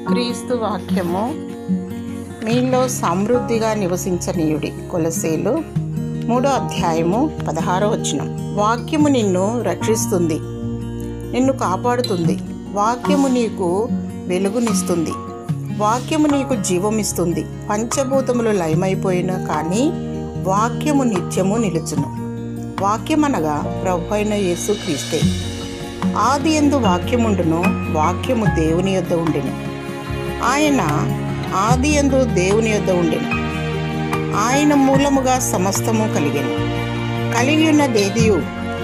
క్రీస్తు వాక్యము మీలో సమృద్ధిగా నివసించనీయుడి. కొలస్సీలు 3వ అధ్యాయము 16వ వచనం. వాక్యము నిన్ను రక్షిస్తుంది, నిన్ను కాపాడుతుంది. వాక్యము నీకు వెలుగునిస్తుంది, వాక్యము నీకు జీవమిస్తుంది. పంచభూతములు లయమైపోయినా కానీ వాక్యము నిత్యము నిలుచును. వాక్యమనగా ప్రభువైన యేసుక్రీస్తే. ఆదియందు వాక్యముండును, వాక్యము దేవుని యొద్ద ఉండెను. ఆయన ఆదియందు దేవుని యొద్ద ఉండెను. ఆయన మూలముగా సమస్తము కలిగెను. కలిగి ఉన్నదేదియు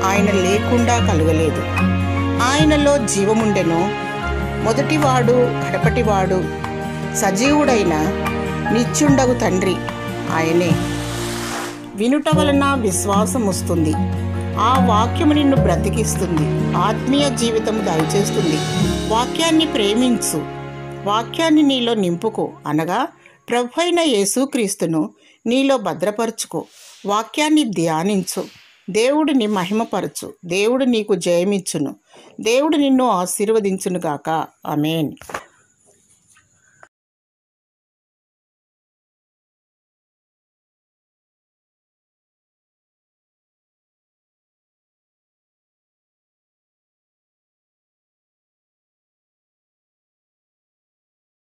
ఆయన లేకుండా కలగలేదు. ఆయనలో జీవముండెను. మొదటివాడు కడపటివాడు, సజీవుడైన నిత్యుండగు తండ్రి ఆయనే. వినుట వలన విశ్వాసం వస్తుంది. ఆ వాక్యము నిన్ను బ్రతికిస్తుంది, ఆత్మీయ జీవితం దయచేస్తుంది. వాక్యాన్ని ప్రేమించు, వాక్యాన్ని నీలో నింపుకో, అనగా ప్రభువైన యేసుక్రీస్తును నీలో భద్రపరచుకో. వాక్యాన్ని ధ్యానించు. దేవుడిని మహిమపరచు. దేవుడు నీకు జయమిచ్చును. దేవుడు నిన్ను ఆశీర్వదించునుగాక. ఆమేన్.